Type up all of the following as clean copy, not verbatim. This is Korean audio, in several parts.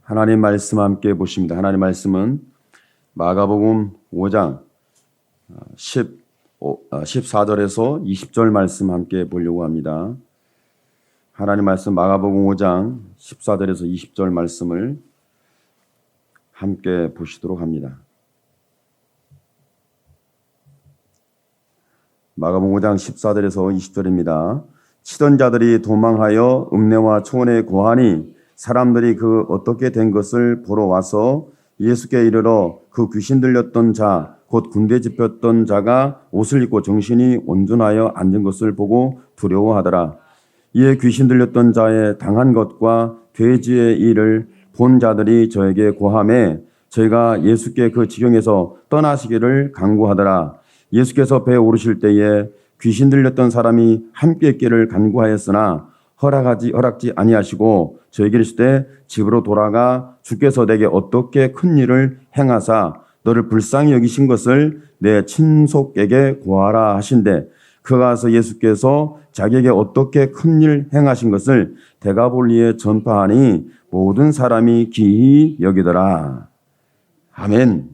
하나님 말씀 함께 보십니다. 하나님 말씀은 마가복음 5장 14절에서 20절 말씀 함께 보려고 합니다. 하나님 말씀 마가복음 5장 14절에서 20절 말씀을 함께 보시도록 합니다. 마가복음 5장 14절에서 20절입니다. 치던 자들이 도망하여 읍내와 촌에 고하니 사람들이 그 어떻게 된 것을 보러 와서 예수께 이르러 그 귀신 들렸던 자, 곧 군대 집혔던 자가 옷을 입고 정신이 온전하여 앉은 것을 보고 두려워하더라. 이에 귀신 들렸던 자의 당한 것과 돼지의 일을 본 자들이 저에게 고하매 저희가 예수께 그 지경에서 떠나시기를 간구하더라. 예수께서 배에 오르실 때에 귀신 들렸던 사람이 함께 있기를 간구하였으나 허락지 아니하시고 저에게 이르시되 집으로 돌아가 주께서 내게 어떻게 큰 일을 행하사 너를 불쌍히 여기신 것을 내 친속에게 고하라 하신대. 그가 가서 예수께서 자기에게 어떻게 큰 일 행하신 것을 데가볼리에 전파하니 모든 사람이 기이 여기더라. 아멘.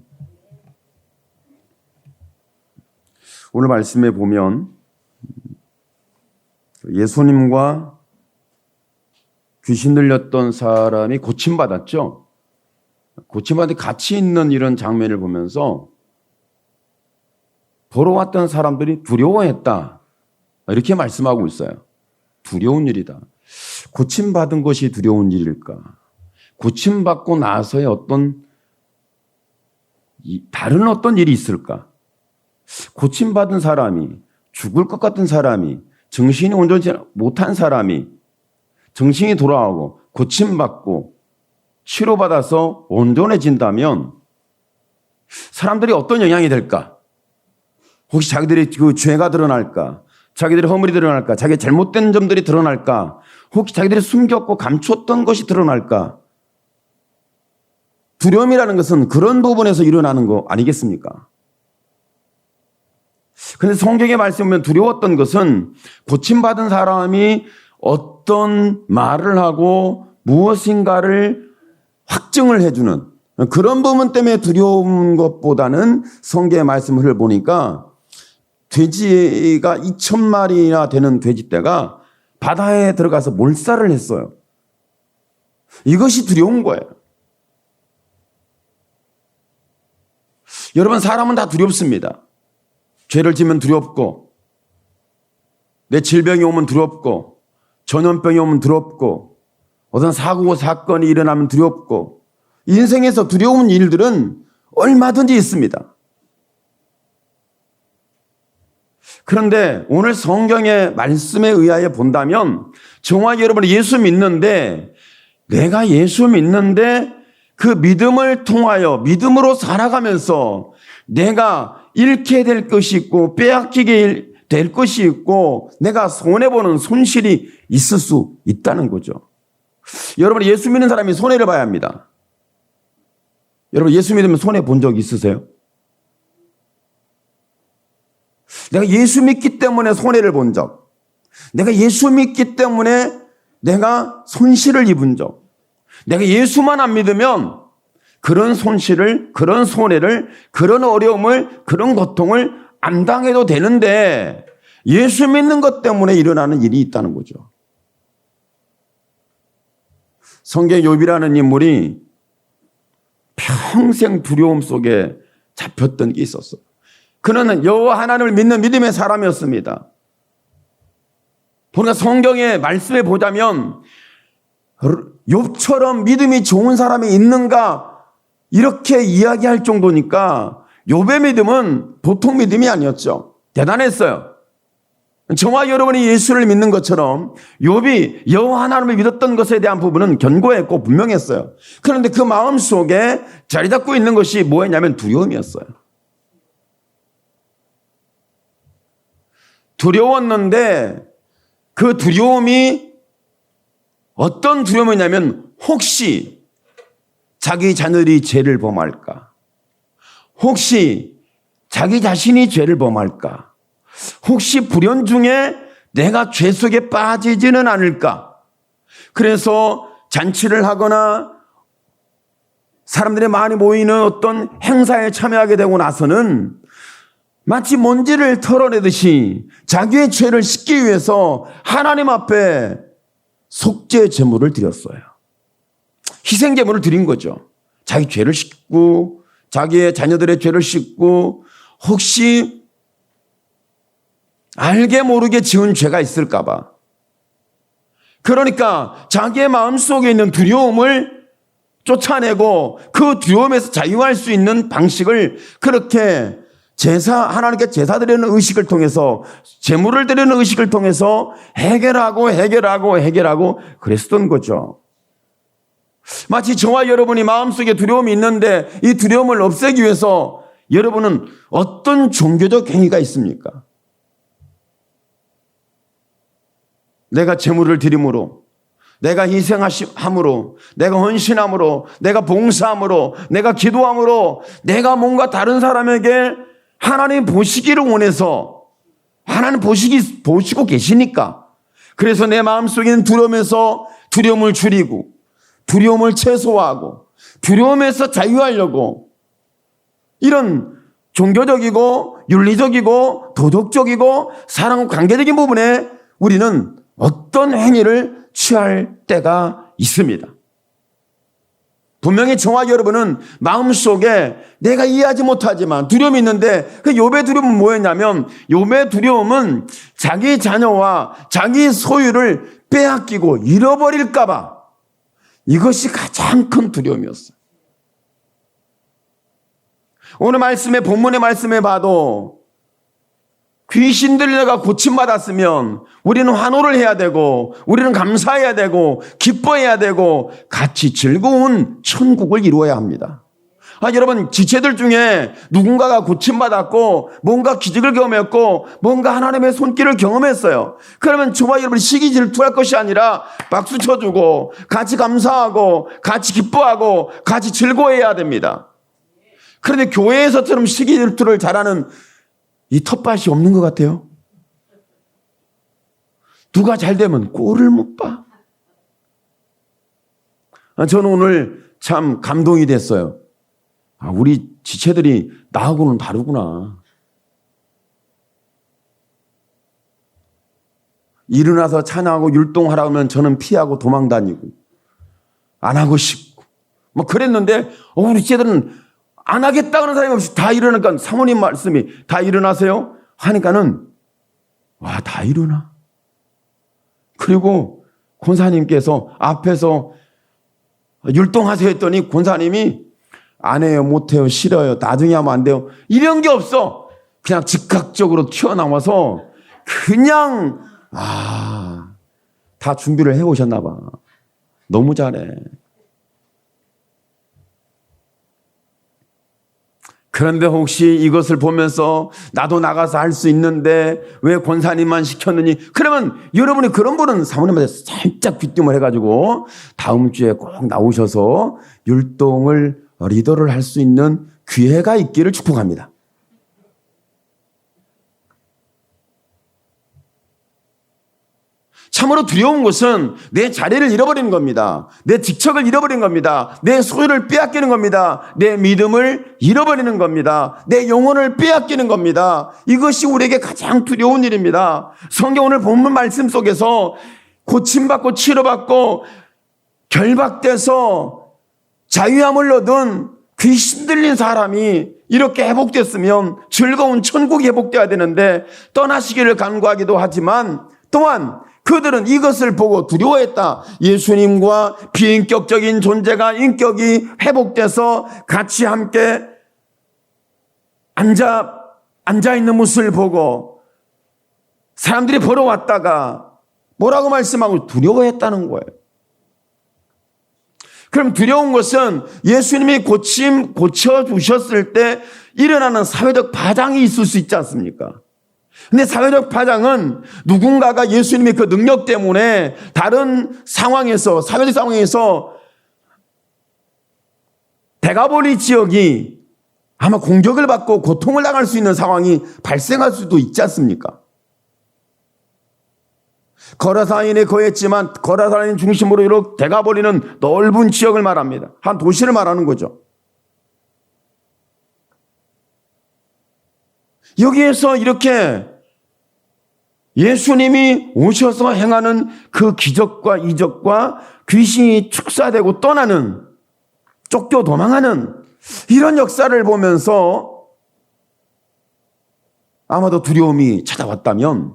오늘 말씀에 보면 예수님과 귀신 들렸던 사람이 고침받았죠. 고침받아 같이 있는 이런 장면을 보면서 보러 왔던 사람들이 두려워했다. 이렇게 말씀하고 있어요. 두려운 일이다. 고침받은 것이 두려운 일일까? 고침받고 나서의 다른 어떤 일이 있을까? 고침받은 사람이, 죽을 것 같은 사람이, 정신이 온전치 못한 사람이 정신이 돌아오고 고침받고 치료받아서 온전해진다면 사람들이 어떤 영향이 될까? 혹시 자기들이 그 죄가 드러날까? 자기들의 허물이 드러날까? 자기의 잘못된 점들이 드러날까? 혹시 자기들이 숨겼고 감췄던 것이 드러날까? 두려움이라는 것은 그런 부분에서 일어나는 거 아니겠습니까? 그런데 성경의 말씀에 보면 두려웠던 것은 고침받은 사람이 어떤 말을 하고 무엇인가를 확증을 해주는 그런 부분 때문에 두려운 것보다는 성경의 말씀을 보니까 돼지가 2,000마리나 되는 돼지떼가 바다에 들어가서 몰살을 했어요. 이것이 두려운 거예요. 여러분, 사람은 다 두렵습니다. 죄를 지면 두렵고, 내 질병이 오면 두렵고, 전염병이 오면 두렵고, 어떤 사고 사건이 일어나면 두렵고, 인생에서 두려운 일들은 얼마든지 있습니다. 그런데 오늘 성경의 말씀에 의하여 본다면 정말 여러분이 예수 믿는데 내가 예수 믿는데 그 믿음을 통하여 믿음으로 살아가면서 내가 잃게 될 것이 있고 빼앗기게 될 것이 있고 내가 손해보는 손실이 있을 수 있다는 거죠. 여러분, 예수 믿는 사람이 손해를 봐야 합니다. 여러분, 예수 믿으면 손해본 적 있으세요? 내가 예수 믿기 때문에 손해를 본 적, 내가 예수 믿기 때문에 내가 손실을 입은 적, 내가 예수만 안 믿으면 그런 손실을, 그런 손해를, 그런 어려움을, 그런 고통을 안 당해도 되는데 예수 믿는 것 때문에 일어나는 일이 있다는 거죠. 성경 욥이라는 인물이 평생 두려움 속에 잡혔던 게 있었어요. 그는 여호와 하나님을 믿는 믿음의 사람이었습니다. 우리가 성경의 말씀에 보자면 욥처럼 믿음이 좋은 사람이 있는가 이렇게 이야기할 정도니까 욥의 믿음은 보통 믿음이 아니었죠. 대단했어요. 저와 여러분이 예수를 믿는 것처럼 욥이 여호와 하나님을 믿었던 것에 대한 부분은 견고했고 분명했어요. 그런데 그 마음속에 자리 잡고 있는 것이 뭐였냐면 두려움이었어요. 두려웠는데 그 두려움이 어떤 두려움이냐면 혹시 자기 자녀들이 죄를 범할까? 혹시 자기 자신이 죄를 범할까? 혹시 불현 중에 내가 죄 속에 빠지지는 않을까? 그래서 잔치를 하거나 사람들이 많이 모이는 어떤 행사에 참여하게 되고 나서는 마치 먼지를 털어내듯이 자기의 죄를 씻기 위해서 하나님 앞에 속죄 제물을 드렸어요. 희생 제물을 드린 거죠. 자기 죄를 씻고 자기의 자녀들의 죄를 씻고 혹시 알게 모르게 지은 죄가 있을까 봐. 그러니까 자기의 마음속에 있는 두려움을 쫓아내고 그 두려움에서 자유할 수 있는 방식을 그렇게 하나님께 제사 드리는 의식을 통해서, 제물을 드리는 의식을 통해서 해결하고 그랬었던 거죠. 마치 저와 여러분이 마음속에 두려움이 있는데 이 두려움을 없애기 위해서 여러분은 어떤 종교적 행위가 있습니까? 내가 제물을 드림으로, 내가 희생함으로, 내가 헌신함으로, 내가 봉사함으로, 내가 기도함으로, 내가 뭔가 다른 사람에게 하나님 보시기를 원해서, 하나님 보시고 계시니까, 그래서 내 마음속에 있는 두려움에서 두려움을 줄이고 두려움을 최소화하고 두려움에서 자유하려고 이런 종교적이고 윤리적이고 도덕적이고 사랑 관계적인 부분에 우리는 어떤 행위를 취할 때가 있습니다. 분명히 저와 여러분은 마음속에 내가 이해하지 못하지만 두려움이 있는데 그 욥의 두려움은 뭐였냐면, 욥의 두려움은 자기 자녀와 자기 소유를 빼앗기고 잃어버릴까 봐, 이것이 가장 큰 두려움이었어요. 오늘 본문의 말씀에 봐도 귀신 들려가 고침받았으면 우리는 환호를 해야 되고 우리는 감사해야 되고 기뻐해야 되고 같이 즐거운 천국을 이루어야 합니다. 여러분, 지체들 중에 누군가가 고침받았고 뭔가 기적을 경험했고 뭔가 하나님의 손길을 경험했어요. 그러면 저와 여러분이 시기 질투할 것이 아니라 박수 쳐주고 같이 감사하고 같이 기뻐하고 같이 즐거워해야 됩니다. 그런데 교회에서처럼 시기 질투를 잘하는 이 텃밭이 없는 것 같아요. 누가 잘 되면 꼴을 못 봐. 저는 오늘 참 감동이 됐어요. 우리 지체들이 나하고는 다르구나. 일어나서 찬양하고 율동하라 하면 저는 피하고 도망다니고 안 하고 싶고 뭐 그랬는데 우리 지체들은 안 하겠다는 사람이 없이 다 일어나니까, 사모님 말씀이 다 일어나세요 하니까는 다 일어나. 그리고 권사님께서 앞에서 율동하세요 했더니 권사님이 안 해요, 못 해요, 싫어요, 나중에 하면 안 돼요, 이런 게 없어. 그냥 즉각적으로 튀어나와서 그냥 다 준비를 해오셨나 봐. 너무 잘해. 그런데 혹시 이것을 보면서 나도 나가서 할 수 있는데 왜 권사님만 시켰느니, 그러면 여러분이 그런 분은 사모님한테 살짝 귀띔을 해가지고 다음 주에 꼭 나오셔서 율동을 리더를 할 수 있는 기회가 있기를 축복합니다. 참으로 두려운 것은 내 자리를 잃어버리는 겁니다. 내 직책을 잃어버리는 겁니다. 내 소유를 빼앗기는 겁니다. 내 믿음을 잃어버리는 겁니다. 내 영혼을 빼앗기는 겁니다. 이것이 우리에게 가장 두려운 일입니다. 성경 오늘 본문 말씀 속에서 고침받고 치료받고 결박돼서 자유함을 얻은 귀신 들린 사람이 이렇게 회복됐으면 즐거운 천국이 회복돼야 되는데 떠나시기를 간구하기도 하지만 또한 그들은 이것을 보고 두려워했다. 예수님과 비인격적인 존재가 인격이 회복돼서 같이 함께 앉아있는 모습을 보고 사람들이 보러 왔다가 뭐라고 말씀하고 두려워했다는 거예요. 그럼 두려운 것은 예수님이 고쳐주셨을 때 일어나는 사회적 파장이 있을 수 있지 않습니까? 근데 사회적 파장은 누군가가 예수님의 그 능력 때문에 다른 상황에서, 사회적 상황에서 대가볼리 지역이 아마 공격을 받고 고통을 당할 수 있는 상황이 발생할 수도 있지 않습니까? 거라사인에 거했지만 거라사인 중심으로 이렇게 대가볼리는 넓은 지역을 말합니다. 한 도시를 말하는 거죠. 여기에서 이렇게 예수님이 오셔서 행하는 그 기적과 이적과 귀신이 축사되고 떠나는, 쫓겨 도망하는 이런 역사를 보면서 아마도 두려움이 찾아왔다면,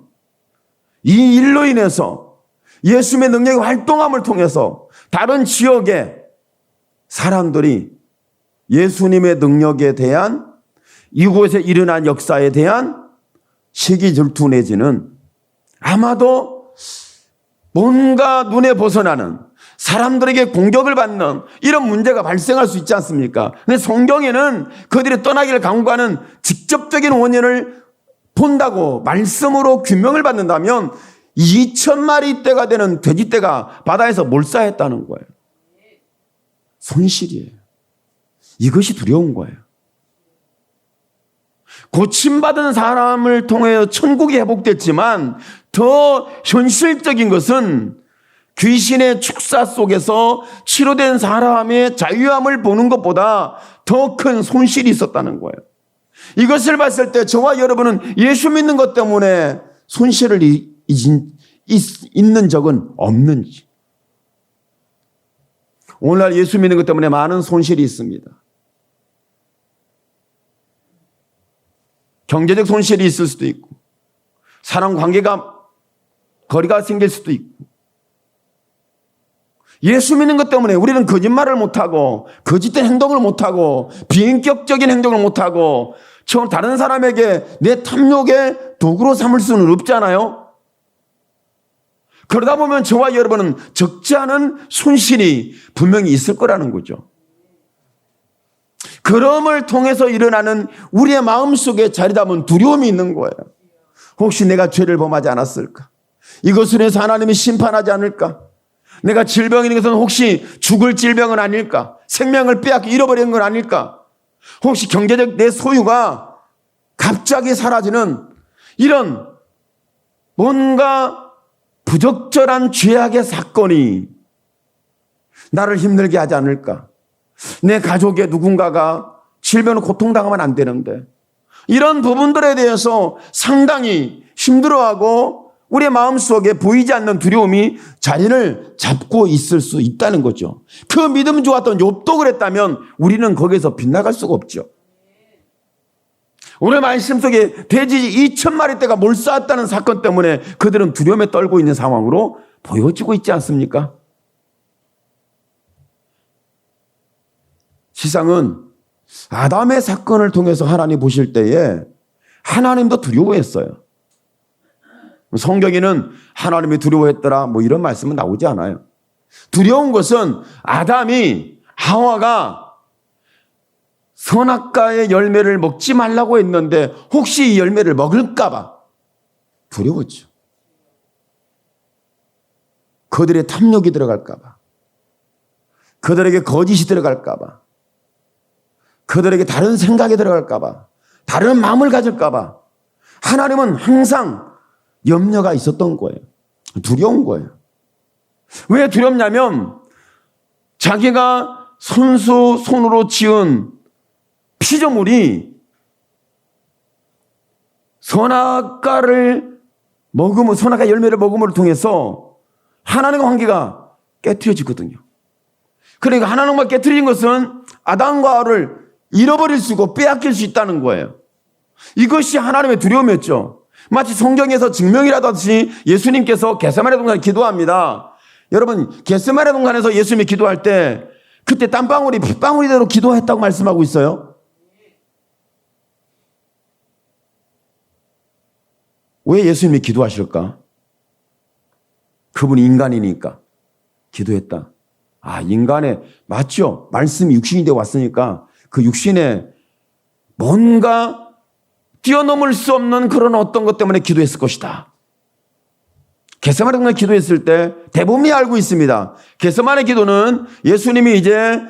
이 일로 인해서 예수님의 능력의 활동함을 통해서 다른 지역의 사람들이 예수님의 능력에 대한, 이곳에 일어난 역사에 대한 시기 질투 내지는 아마도 뭔가 눈에 벗어나는, 사람들에게 공격을 받는 이런 문제가 발생할 수 있지 않습니까? 근데 성경에는 그들이 떠나기를 강구하는 직접적인 원인을 본다고 말씀으로 규명을 받는다면 2,000마리 떼가 되는 돼지떼가 바다에서 몰사했다는 거예요. 손실이에요. 이것이 두려운 거예요. 고침받은 사람을 통해 천국이 회복됐지만 더 현실적인 것은 귀신의 축사 속에서 치료된 사람의 자유함을 보는 것보다 더 큰 손실이 있었다는 거예요. 이것을 봤을 때 저와 여러분은 예수 믿는 것 때문에 손실을 있는 적은 없는지. 오늘날 예수 믿는 것 때문에 많은 손실이 있습니다. 경제적 손실이 있을 수도 있고, 사람 관계가 거리가 생길 수도 있고, 예수 믿는 것 때문에 우리는 거짓말을 못하고, 거짓된 행동을 못하고, 비인격적인 행동을 못하고, 다른 사람에게 내 탐욕의 도구로 삼을 수는 없잖아요. 그러다 보면 저와 여러분은 적지 않은 손실이 분명히 있을 거라는 거죠. 그럼을 통해서 일어나는 우리의 마음속에 자리 잡은 두려움이 있는 거예요. 혹시 내가 죄를 범하지 않았을까? 이것으로 해서 하나님이 심판하지 않을까? 내가 질병이 있는 것은 혹시 죽을 질병은 아닐까? 생명을 빼앗겨 잃어버리는 건 아닐까? 혹시 경제적 내 소유가 갑자기 사라지는 이런 뭔가 부적절한 죄악의 사건이 나를 힘들게 하지 않을까? 내 가족의 누군가가 질병으로 고통당하면 안 되는데, 이런 부분들에 대해서 상당히 힘들어하고 우리의 마음속에 보이지 않는 두려움이 자리를 잡고 있을 수 있다는 거죠. 그 믿음 좋았던 욥도 그랬다면 우리는 거기에서 빗나갈 수가 없죠. 오늘 말씀 속에 돼지 2,000마리 떼가 몰수했다는 사건 때문에 그들은 두려움에 떨고 있는 상황으로 보여지고 있지 않습니까? 시상은 아담의 사건을 통해서 하나님 보실 때에 하나님도 두려워했어요. 성경에는 하나님이 두려워했더라 뭐 이런 말씀은 나오지 않아요. 두려운 것은 아담이 하와가 선악과의 열매를 먹지 말라고 했는데 혹시 이 열매를 먹을까 봐 두려웠죠. 그들의 탐욕이 들어갈까 봐, 그들에게 거짓이 들어갈까 봐, 그들에게 다른 생각이 들어갈까 봐, 다른 마음을 가질까 봐 하나님은 항상 염려가 있었던 거예요. 두려운 거예요. 왜 두렵냐면 자기가 손으로 지은 피조물이 선악과를 먹음을, 선악과 열매를 먹음을 통해서 하나님과 관계가 깨트려지거든요. 그러니까 하나님과 깨트린 것은 아담과 하와를 잃어버릴 수 있고 빼앗길 수 있다는 거예요. 이것이 하나님의 두려움이었죠. 마치 성경에서 증명이라도 하듯이 예수님께서 겟세마네 동산에 기도합니다. 여러분, 겟세마네 동산에서 예수님이 기도할 때 그때 땀방울이 빗방울이대로 기도했다고 말씀하고 있어요. 왜 예수님이 기도하실까? 그분이 인간이니까 기도했다. 아, 인간의, 맞죠? 말씀이 육신이 되어 왔으니까 그 육신에 뭔가 뛰어넘을 수 없는 그런 어떤 것 때문에 기도했을 것이다. 겟세마네 동산에 기도했을 때 대부분이 알고 있습니다. 겟세마네 기도는 예수님이 이제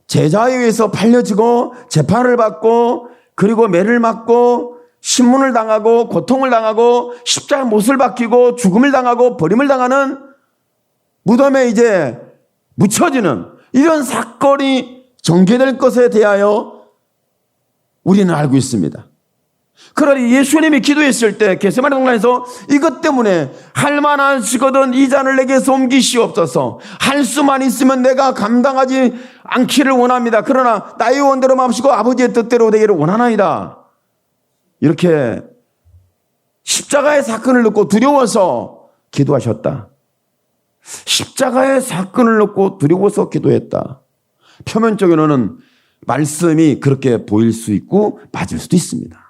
제자에 의해서 팔려지고 재판을 받고 그리고 매를 맞고 신문을 당하고 고통을 당하고 십자가에 못을 박히고 죽음을 당하고 버림을 당하는 무덤에 이제 묻혀지는 이런 사건이 전개될 것에 대하여 우리는 알고 있습니다. 그러니 예수님이 기도했을 때 겟세마네 동산에서 이것 때문에 할 만하시거든 이 잔을 내게서 옮기시옵소서. 할 수만 있으면 내가 감당하지 않기를 원합니다. 그러나 나의 원대로 마옵시고 아버지의 뜻대로 되기를 원하나이다. 이렇게 십자가의 사건을 놓고 두려워서 기도하셨다. 십자가의 사건을 놓고 두려워서 기도했다. 표면적으로는 말씀이 그렇게 보일 수 있고 맞을 수도 있습니다.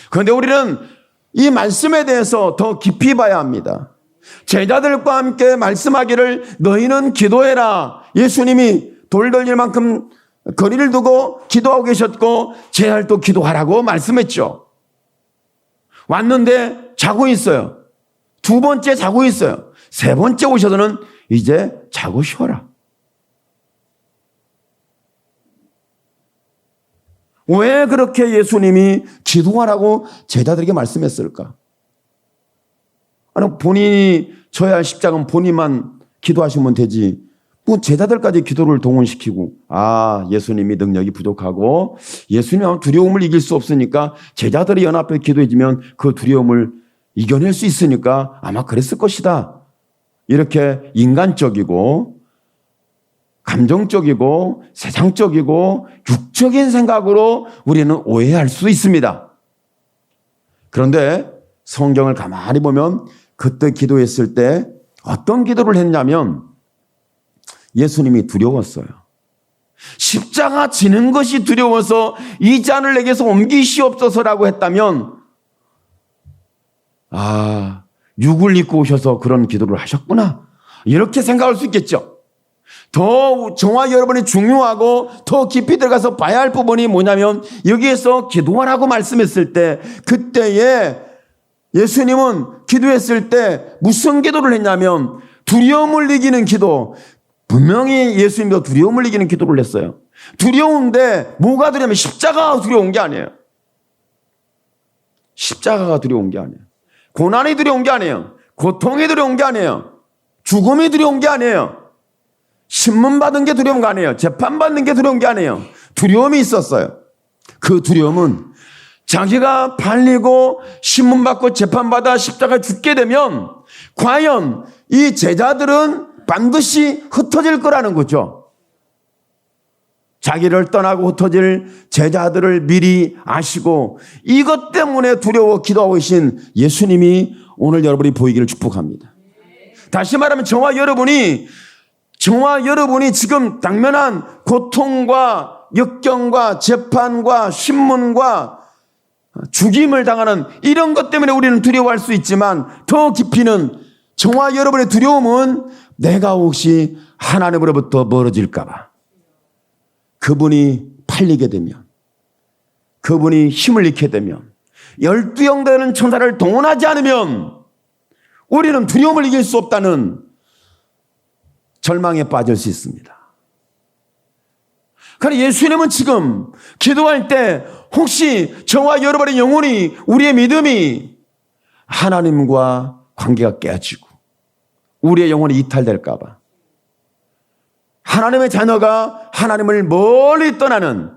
그런데 우리는 이 말씀에 대해서 더 깊이 봐야 합니다. 제자들과 함께 말씀하기를 너희는 기도해라. 예수님이 돌 던질 만큼 거리를 두고 기도하고 계셨고 제자들도 기도하라고 말씀했죠. 왔는데 자고 있어요. 두 번째 자고 있어요. 세 번째 오셔서는 이제 자고 쉬어라. 왜 그렇게 예수님이 기도하라고 제자들에게 말씀했을까? 아니, 본인이 져야 할 십자가는 본인만 기도하시면 되지. 뭐 제자들까지 기도를 동원시키고, 예수님이 능력이 부족하고 예수님은 두려움을 이길 수 없으니까 제자들이 연합해 기도해주면 그 두려움을 이겨낼 수 있으니까 아마 그랬을 것이다. 이렇게 인간적이고 감정적이고 세상적이고 육적인 생각으로 우리는 오해할 수 있습니다. 그런데 성경을 가만히 보면 그때 기도했을 때 어떤 기도를 했냐면 예수님이 두려웠어요. 십자가 지는 것이 두려워서 이 잔을 내게서 옮기시옵소서라고 했다면 육을 입고 오셔서 그런 기도를 하셨구나. 이렇게 생각할 수 있겠죠. 더 저와 여러분이 중요하고 더 깊이 들어가서 봐야 할 부분이 뭐냐면 여기에서 기도하라고 말씀했을 때 그때에 예수님은 기도했을 때 무슨 기도를 했냐면 두려움을 이기는 기도. 분명히 예수님도 두려움을 이기는 기도를 했어요. 두려운데 뭐가 두려우면 십자가가 두려운 게 아니에요. 십자가가 두려운 게 아니에요. 고난이 두려운 게 아니에요. 고통이 두려운 게 아니에요. 죽음이 두려운 게 아니에요. 신문받은 게 두려운 게 아니에요. 재판받는 게 두려운 게 아니에요. 두려움이 있었어요. 그 두려움은 자기가 팔리고 신문받고 재판받아 십자가에 죽게 되면 과연 이 제자들은 반드시 흩어질 거라는 거죠. 자기를 떠나고 흩어질 제자들을 미리 아시고 이것 때문에 두려워 기도하고 계신 예수님이 오늘 여러분이 보이기를 축복합니다. 다시 말하면 저와 여러분이 지금 당면한 고통과 역경과 재판과 신문과 죽임을 당하는 이런 것 때문에 우리는 두려워할 수 있지만 더 깊이는 저와 여러분의 두려움은 내가 혹시 하나님으로부터 멀어질까 봐 그분이 팔리게 되면 그분이 힘을 잃게 되면 12형 되는 천사를 동원하지 않으면 우리는 두려움을 이길 수 없다는 절망에 빠질 수 있습니다. 그러나 예수님은 지금 기도할 때 혹시 저와 여러분의 영혼이 우리의 믿음이 하나님과 관계가 깨지고 우리의 영혼이 이탈될까 봐 하나님의 자녀가 하나님을 멀리 떠나는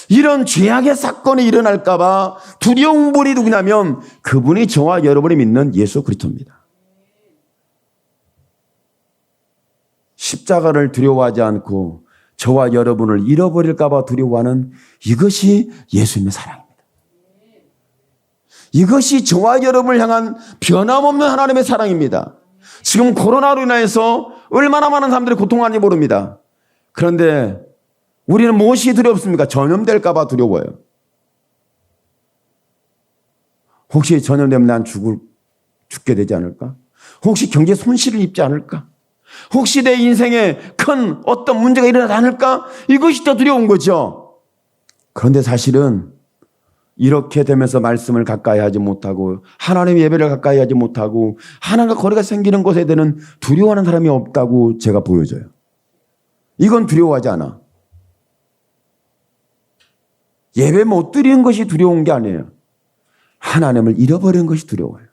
이런 죄악의 사건이 일어날까 봐 두려운 분이 누구냐면 그분이 저와 여러분이 믿는 예수 그리스도입니다. 십자가를 두려워하지 않고 저와 여러분을 잃어버릴까 봐 두려워하는 이것이 예수님의 사랑입니다. 이것이 저와 여러분을 향한 변함없는 하나님의 사랑입니다. 지금 코로나로 인해서 얼마나 많은 사람들이 고통하는지 모릅니다. 그런데 우리는 무엇이 두렵습니까? 전염될까 봐 두려워요. 혹시 전염되면 난 죽게 되지 않을까? 혹시 경제 손실을 입지 않을까? 혹시 내 인생에 큰 어떤 문제가 일어나지 않을까? 이것이 더 두려운 거죠. 그런데 사실은 이렇게 되면서 말씀을 가까이 하지 못하고 하나님의 예배를 가까이 하지 못하고 하나님과 거리가 생기는 것에 대한 두려워하는 사람이 없다고 제가 보여져요. 이건 두려워하지 않아. 예배 못 드리는 것이 두려운 게 아니에요. 하나님을 잃어버리는 것이 두려워요.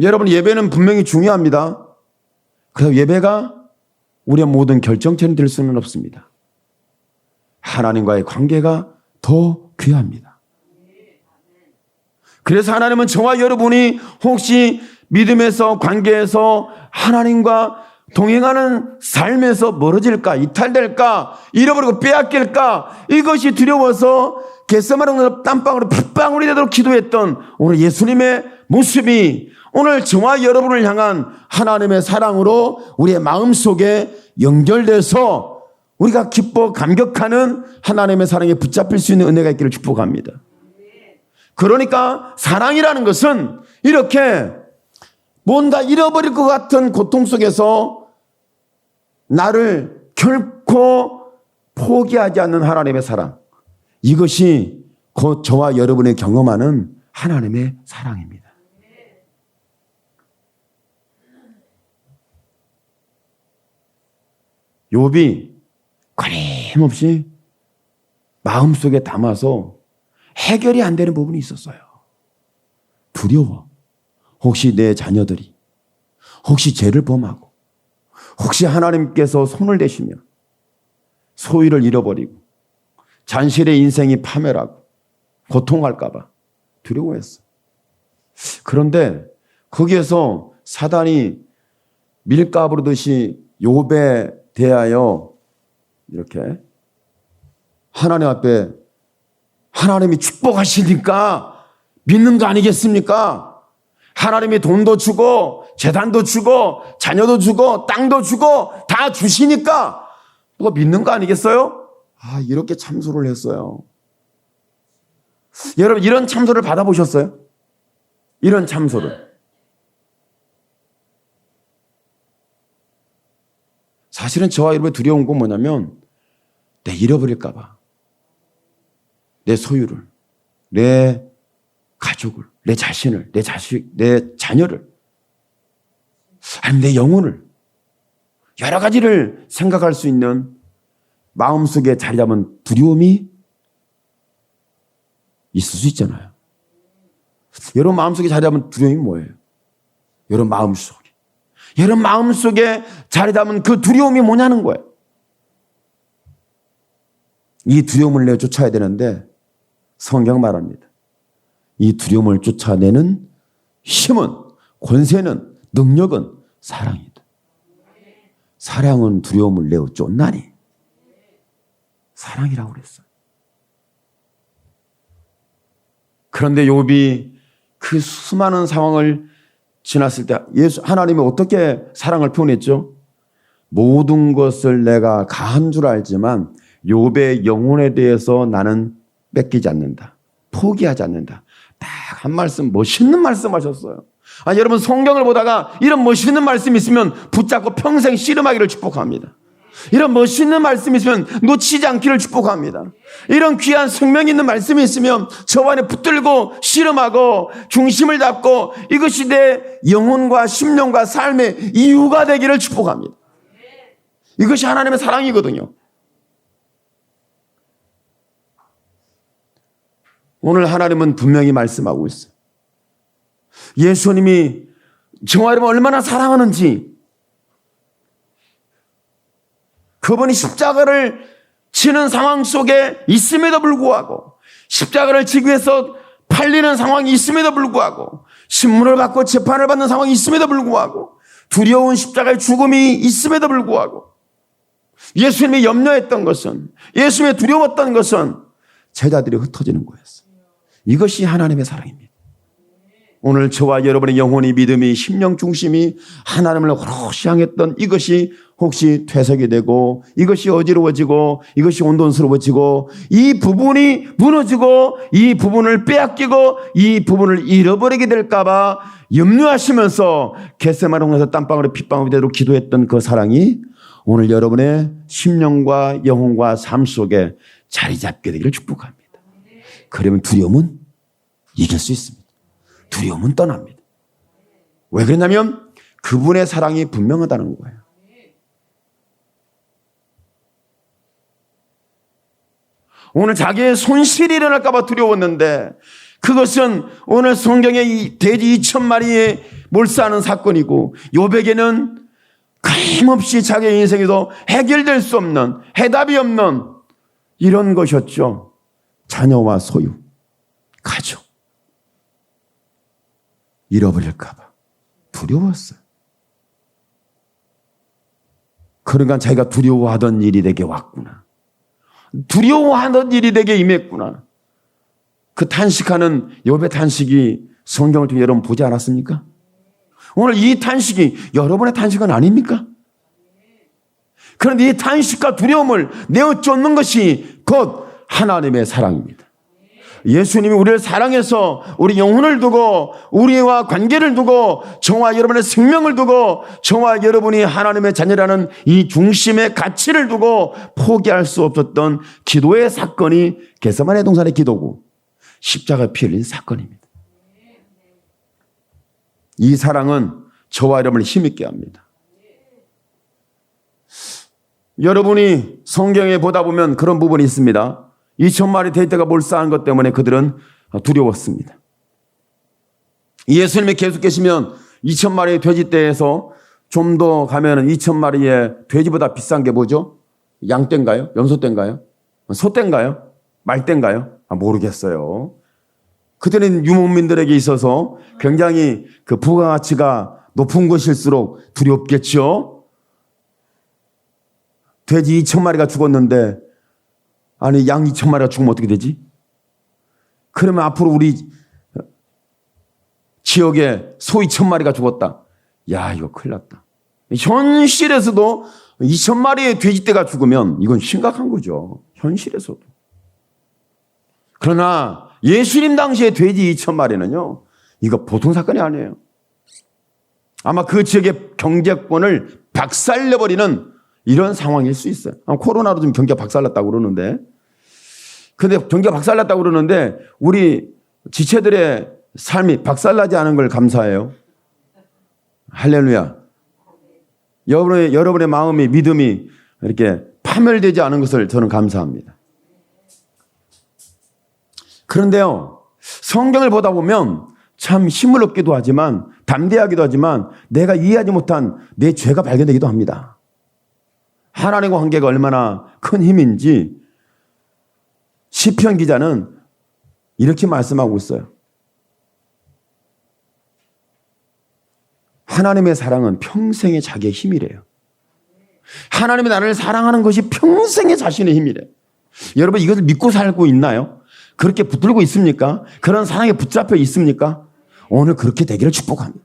여러분, 예배는 분명히 중요합니다. 그래서 예배가 우리의 모든 결정체는 될 수는 없습니다. 하나님과의 관계가 더 귀합니다. 그래서 하나님은 저와 여러분이 혹시 믿음에서 관계에서 하나님과 동행하는 삶에서 멀어질까, 이탈될까, 잃어버리고 빼앗길까, 이것이 두려워서 겟세마네 땀방울이 핏방울이 되도록 기도했던 오늘 예수님의 모습이 오늘 저와 여러분을 향한 하나님의 사랑으로 우리의 마음속에 연결돼서 우리가 기뻐 감격하는 하나님의 사랑에 붙잡힐 수 있는 은혜가 있기를 축복합니다. 그러니까 사랑이라는 것은 이렇게 뭔가 잃어버릴 것 같은 고통 속에서 나를 결코 포기하지 않는 하나님의 사랑, 이것이 곧 저와 여러분이 경험하는 하나님의 사랑입니다. 욥이 끊임없이 마음속에 담아서 해결이 안 되는 부분이 있었어요. 두려워. 혹시 내 자녀들이 혹시 죄를 범하고 혹시 하나님께서 손을 대시면 소유를 잃어버리고 잔실의 인생이 파멸하고 고통할까 봐 두려워했어. 그런데 거기에서 사단이 밀가부르듯이 욥에 대하여 이렇게 하나님 앞에 하나님이 축복하시니까 믿는 거 아니겠습니까? 하나님이 돈도 주고 재단도 주고 자녀도 주고 땅도 주고 다 주시니까 뭐 믿는 거 아니겠어요? 이렇게 참소를 했어요. 여러분 이런 참소를 받아보셨어요? 이런 참소를. 사실은 저와 여러분의 두려운 건 뭐냐면 내 잃어버릴까 봐. 내 소유를, 내 가족을, 내 자신을, 내 자식, 내 자녀를, 아니면 내 영혼을, 여러 가지를 생각할 수 있는 마음속에 자리 잡은 두려움이 있을 수 있잖아요. 여러분 마음속에 자리 잡은 두려움이 뭐예요? 여러분 마음속에 자리 잡은 그 두려움이 뭐냐는 거예요. 이 두려움을 내어 쫓아야 되는데 성경 말합니다. 이 두려움을 쫓아내는 힘은, 권세는, 능력은 사랑이다. 사랑은 두려움을 내어 쫓나니. 사랑이라고 그랬어요. 그런데 욥이 그 수많은 상황을 지났을 때 하나님이 어떻게 사랑을 표현했죠? 모든 것을 내가 가한 줄 알지만 욥의 영혼에 대해서 나는 뺏기지 않는다. 포기하지 않는다. 딱 한 말씀, 멋있는 말씀하셨어요. 여러분 성경을 보다가 이런 멋있는 말씀이 있으면 붙잡고 평생 씨름하기를 축복합니다. 이런 멋있는 말씀이 있으면 놓치지 않기를 축복합니다. 이런 귀한 생명 있는 말씀이 있으면 저 안에 붙들고 씨름하고 중심을 잡고 이것이 내 영혼과 심령과 삶의 이유가 되기를 축복합니다. 이것이 하나님의 사랑이거든요. 오늘 하나님은 분명히 말씀하고 있어요. 예수님이 저와 여러분 얼마나 사랑하는지, 그분이 십자가를 지는 상황 속에 있음에도 불구하고, 십자가를 지기 위해서 팔리는 상황이 있음에도 불구하고, 신문을 받고 재판을 받는 상황이 있음에도 불구하고, 두려운 십자가의 죽음이 있음에도 불구하고, 예수님이 염려했던 것은, 예수님이 두려웠던 것은 제자들이 흩어지는 거였어요. 이것이 하나님의 사랑입니다. 오늘 저와 여러분의 영혼이, 믿음이, 심령 중심이 하나님을 오롯이 향했던 이것이 혹시 퇴색이 되고, 이것이 어지러워지고, 이것이 온돈스러워지고, 이 부분이 무너지고, 이 부분을 빼앗기고, 이 부분을 잃어버리게 될까봐 염려하시면서 겟세마네 홍에서 땀방울에 핏방울이 되도록 기도했던 그 사랑이 오늘 여러분의 심령과 영혼과 삶 속에 자리 잡게 되기를 축복합니다. 그러면 두려움은 이길 수 있습니다. 두려움은 떠납니다. 왜 그러냐면 그분의 사랑이 분명하다는 거예요. 오늘 자기의 손실이 일어날까 봐 두려웠는데 그것은 오늘 성경의 돼지 2,000마리에 몰수하는 사건이고, 욥에게는 끊임없이 자기의 인생에서 해결될 수 없는, 해답이 없는 이런 것이었죠. 자녀와 소유, 가족 잃어버릴까 봐 두려웠어요. 그러니까 자기가 두려워하던 일이 내게 왔구나. 두려워하던 일이 내게 임했구나. 그 탄식하는 욥의 탄식이 성경을 통해 여러분 보지 않았습니까? 오늘 이 탄식이 여러분의 탄식은 아닙니까? 그런데 이 탄식과 두려움을 내어쫓는 것이 곧 하나님의 사랑입니다. 예수님이 우리를 사랑해서 우리 영혼을 두고 우리와 관계를 두고 저와 여러분의 생명을 두고 저와 여러분이 하나님의 자녀라는 이 중심의 가치를 두고 포기할 수 없었던 기도의 사건이 겟세마네 동산의 기도고 십자가 피 흘린 사건입니다. 이 사랑은 저와 여러분을 힘있게 합니다. 여러분이 성경에 보다 보면 그런 부분이 있습니다. 2,000마리 돼지가 몰살한 것 때문에 그들은 두려웠습니다. 예수님이 계속 계시면 2,000마리 돼지떼에서 좀 더 가면은 2,000마리의 돼지보다 비싼 게 뭐죠? 양떼인가요? 염소떼인가요? 소떼인가요? 말떼인가요? 모르겠어요. 그들은 유목민들에게 있어서 굉장히 그 부가가치가 높은 것일수록 두렵겠죠? 돼지 2,000마리가 죽었는데 아니 양 2,000마리가 죽으면 어떻게 되지? 그러면 앞으로 우리 지역에 소 2,000마리가 죽었다. 야, 이거 큰일 났다. 현실에서도 2,000마리의 돼지떼가 죽으면 이건 심각한 거죠. 현실에서도. 그러나 예수님 당시에 돼지 2,000마리는요. 이거 보통 사건이 아니에요. 아마 그 지역의 경제권을 박살내버리는 이런 상황일 수 있어요. 코로나로 좀 경기가 박살났다고 그러는데. 근데 경기가 박살났다고 그러는데 우리 지체들의 삶이 박살나지 않은 걸 감사해요. 할렐루야. 여러분의 마음이, 믿음이 이렇게 파멸되지 않은 것을 저는 감사합니다. 그런데요, 성경을 보다 보면 참 힘을 얻기도 하지만 담대하기도 하지만 내가 이해하지 못한 내 죄가 발견되기도 합니다. 하나님과 관계가 얼마나 큰 힘인지 시편 기자는 이렇게 말씀하고 있어요. 하나님의 사랑은 평생의 자기의 힘이래요. 하나님이 나를 사랑하는 것이 평생의 자신의 힘이래요. 여러분 이것을 믿고 살고 있나요? 그렇게 붙들고 있습니까? 그런 사랑에 붙잡혀 있습니까? 오늘 그렇게 되기를 축복합니다.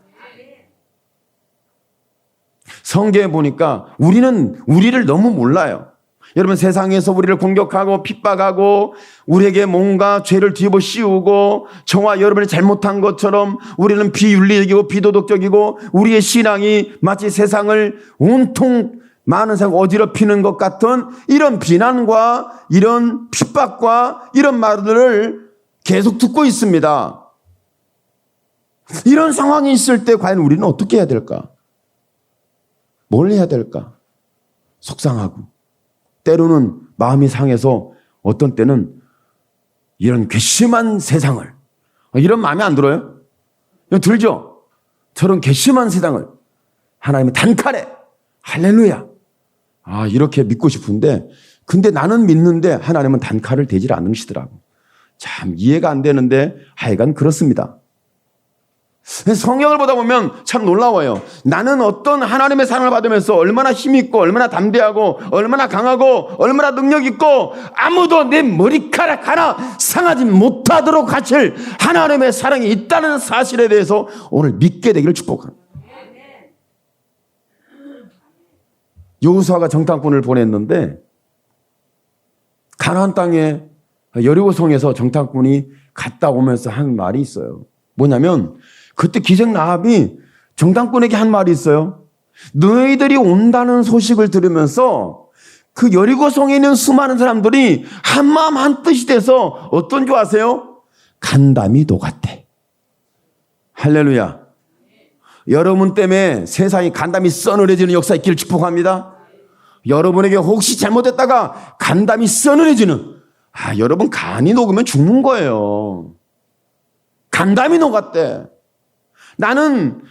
성경에 보니까 우리는 우리를 너무 몰라요. 여러분 세상에서 우리를 공격하고 핍박하고 우리에게 뭔가 죄를 뒤집어 씌우고 저와 여러분이 잘못한 것처럼 우리는 비윤리적이고 비도덕적이고 우리의 신앙이 마치 세상을 온통 많은 사람 어지럽히는 것 같은 이런 비난과 이런 핍박과 이런 말들을 계속 듣고 있습니다. 이런 상황이 있을 때 과연 우리는 어떻게 해야 될까? 뭘 해야 될까? 속상하고 때로는 마음이 상해서 어떤 때는 이런 괘씸한 세상을 이런 마음이 안 들어요? 들죠? 저런 괘씸한 세상을 하나님의 단칼에 할렐루야 이렇게 믿고 싶은데 근데 나는 믿는데 하나님은 단칼을 대질 않으시더라고. 참 이해가 안 되는데 하여간 그렇습니다. 성경을 보다 보면 참 놀라워요. 나는 어떤 하나님의 사랑을 받으면서 얼마나 힘있고 얼마나 담대하고 얼마나 강하고 얼마나 능력있고 아무도 내 머리카락 하나 상하지 못하도록 하실 하나님의 사랑이 있다는 사실에 대해서 오늘 믿게 되기를 축복합니다. 여호수아가 정탐꾼을 보냈는데 가나안 땅에 여리고성에서 정탐꾼이 갔다 오면서 한 말이 있어요. 뭐냐면 그때 기생 라합이 정탐꾼에게 한 말이 있어요. 너희들이 온다는 소식을 들으면서 그 여리고성에 있는 수많은 사람들이 한마음 한뜻이 돼서 어떤 줄 아세요? 간담이 녹았대. 할렐루야. 여러분 때문에 세상이 간담이 써늘해지는 역사 있기를 축복합니다. 여러분에게 혹시 잘못했다가 간담이 써늘해지는 여러분 간이 녹으면 죽는 거예요. 간담이 녹았대. 나는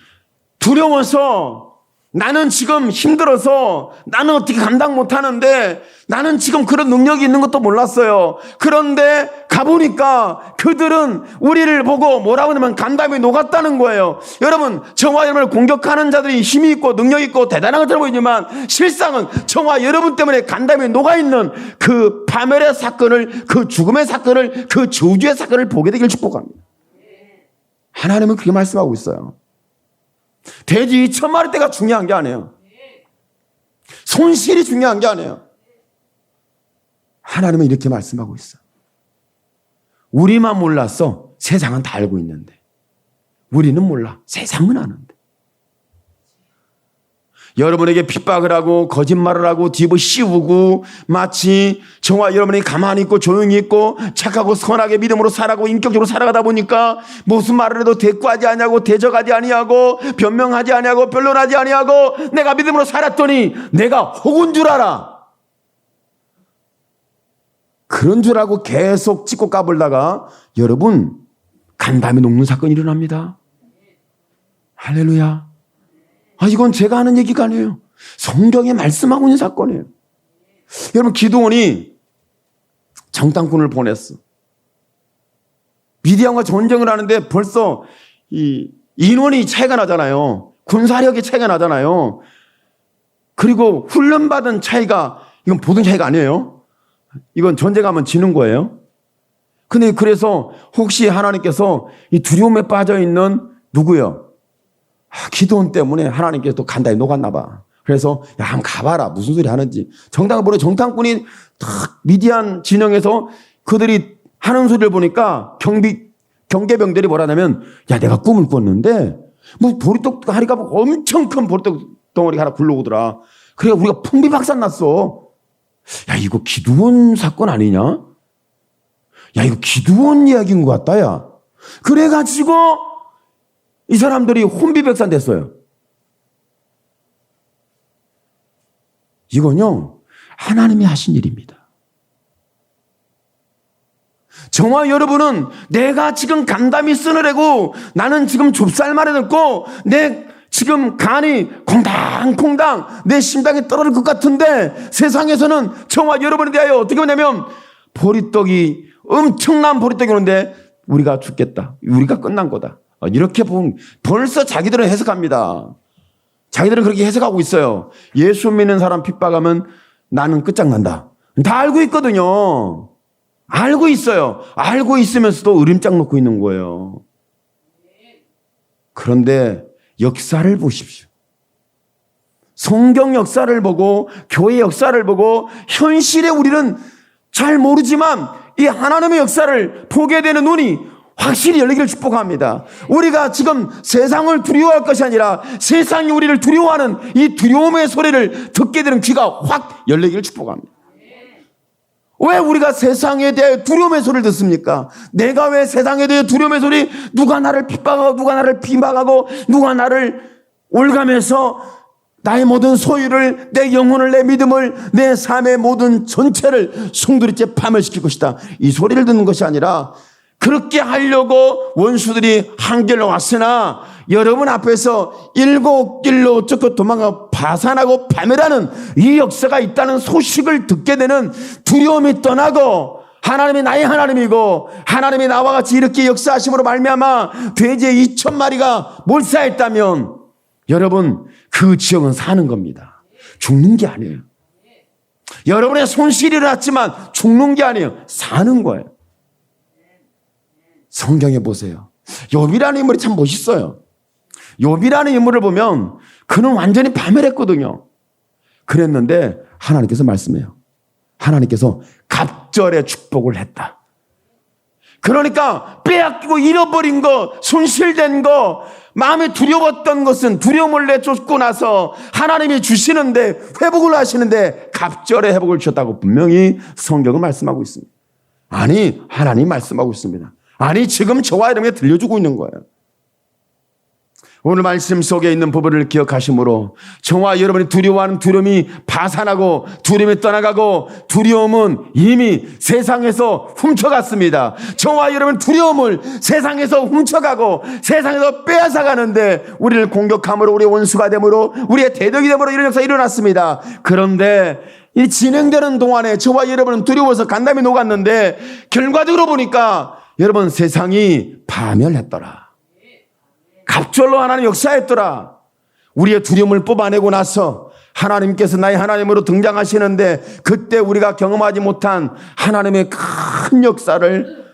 두려워서 나는 지금 힘들어서 나는 어떻게 감당 못하는데 나는 지금 그런 능력이 있는 것도 몰랐어요. 그런데 가보니까 그들은 우리를 보고 뭐라고 하냐면 간담이 녹았다는 거예요. 여러분, 저와 여러분을 공격하는 자들이 힘이 있고 능력이 있고 대단한 것처럼 보이지만 실상은 저와 여러분 때문에 간담이 녹아있는 그 파멸의 사건을, 그 죽음의 사건을, 그 저주의 사건을 보게 되길 축복합니다. 하나님은 그렇게 말씀하고 있어요. 돼지 2,000마리대가 중요한 게 아니에요. 손실이 중요한 게 아니에요. 하나님은 이렇게 말씀하고 있어. 우리만 몰랐어. 세상은 다 알고 있는데. 우리는 몰라. 세상은 아는데. 여러분에게 핍박을 하고 거짓말을 하고 뒤집어 씌우고 마치 저와 여러분이 가만히 있고 조용히 있고 착하고 선하게 믿음으로 살아가고 인격적으로 살아가다 보니까 무슨 말을 해도 대꾸하지 아니하고 대적하지 아니하고 변명하지 아니하고 변론하지 아니하고 내가 믿음으로 살았더니 내가 혹은 줄 알아. 그런 줄 알고 계속 찍고 까불다가 여러분 간담이 녹는 사건이 일어납니다. 할렐루야. 이건 제가 하는 얘기가 아니에요. 성경에 말씀하고 있는 사건이에요. 여러분, 기드온이 정탐꾼을 보냈어. 미디안과 전쟁을 하는데 벌써 이 인원이 차이가 나잖아요. 군사력이 차이가 나잖아요. 그리고 훈련받은 차이가, 이건 보통 차이가 아니에요. 이건 전쟁하면 지는 거예요. 근데 그래서 혹시 하나님께서 이 두려움에 빠져 있는 누구요? 기드온 때문에 하나님께서 또 간단히 녹았나 봐. 그래서 야, 한번 가봐라. 무슨 소리 하는지. 정당으로 정탐꾼이 탁 미디안 진영에서 그들이 하는 소리를 보니까 경계병들이 뭐라냐면 야, 내가 꿈을 꿨는데 뭐 보리떡 하니까 엄청 큰 보리떡 덩어리가 하나 굴러오더라. 그래 우리가 풍비박산 났어. 야, 이거 기드온 사건 아니냐? 야, 이거 기드온 이야기인 것 같다, 야. 그래가지고 이 사람들이 혼비백산 됐어요. 이건요, 하나님이 하신 일입니다. 저와 여러분은 내가 지금 간담이 쓰느라고 나는 지금 좁쌀말에 듣고 내 지금 간이 콩당콩당 내 심장이 떨어질 것 같은데 세상에서는 저와 여러분에 대하여 어떻게 보냐면 보리떡이 엄청난 보리떡이 오는데 우리가 죽겠다. 우리가 끝난 거다. 이렇게 보면 벌써 자기들은 해석합니다. 자기들은 그렇게 해석하고 있어요. 예수 믿는 사람 핍박하면 나는 끝장난다. 다 알고 있거든요. 알고 있어요. 알고 있으면서도 으림장 놓고 있는 거예요. 그런데 역사를 보십시오. 성경 역사를 보고 교회 역사를 보고 현실에 우리는 잘 모르지만 이 하나님의 역사를 보게 되는 눈이 확실히 열리기를 축복합니다. 우리가 지금 세상을 두려워할 것이 아니라 세상이 우리를 두려워하는 이 두려움의 소리를 듣게 되는 귀가 확 열리기를 축복합니다. 왜 우리가 세상에 대해 두려움의 소리를 듣습니까? 내가 왜 세상에 대해 두려움의 소리, 누가 나를 핍박하고 누가 나를 비방하고 누가 나를 올가면서 나의 모든 소유를, 내 영혼을, 내 믿음을, 내 삶의 모든 전체를 송두리째 파멸시킬 것이다. 이 소리를 듣는 것이 아니라 그렇게 하려고 원수들이 한결로 왔으나 여러분 앞에서 7길로 쫓고 도망가 파산하고 파멸하는 이 역사가 있다는 소식을 듣게 되는 두려움이 떠나고 하나님이 나의 하나님이고 하나님이 나와 같이 이렇게 역사하심으로 말미암아 돼지의 2,000마리가 몰사했다면 여러분 그 지역은 사는 겁니다. 죽는 게 아니에요. 여러분의 손실이 일어났지만 죽는 게 아니에요. 사는 거예요. 성경에 보세요. 욥이라는 인물이 참 멋있어요. 욥이라는 인물을 보면 그는 완전히 파멸했거든요. 그랬는데 하나님께서 말씀해요. 하나님께서 갑절의 축복을 했다. 그러니까 빼앗기고 잃어버린 거, 손실된 거, 마음에 두려웠던 것은 두려움을 내쫓고 나서 하나님이 주시는데 회복을 하시는데 갑절의 회복을 주셨다고 분명히 성경은 말씀하고 있습니다. 아니, 하나님 말씀하고 있습니다. 아니, 지금 저와 여러분에게 들려주고 있는 거예요. 오늘 말씀 속에 있는 부분을 기억하심으로 저와 여러분이 두려워하는 두려움이 파산하고 두려움이 떠나가고 두려움은 이미 세상에서 훔쳐갔습니다. 저와 여러분 두려움을 세상에서 훔쳐가고 세상에서 빼앗아가는데 우리를 공격함으로 우리의 원수가 되므로 우리의 대적이 되므로 이런 역사가 일어났습니다. 그런데 이 진행되는 동안에 저와 여러분은 두려워서 간담이 녹았는데 결과적으로 보니까 여러분 세상이 파멸했더라. 갑절로 하나님 역사했더라. 우리의 두려움을 뽑아내고 나서 하나님께서 나의 하나님으로 등장하시는데 그때 우리가 경험하지 못한 하나님의 큰 역사를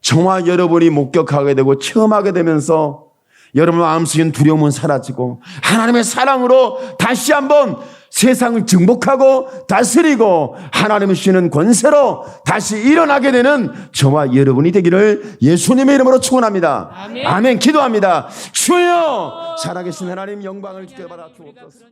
저와 여러분이 목격하게 되고 체험하게 되면서 여러분 마음속인 두려움은 사라지고 하나님의 사랑으로 다시 한번 세상을 정복하고 다스리고 하나님이 주시는 권세로 다시 일어나게 되는 저와 여러분이 되기를 예수님의 이름으로 축원합니다. 아멘. 기도합니다. 주여 살아계신 하나님 영광을 주께 받아 주옵소서.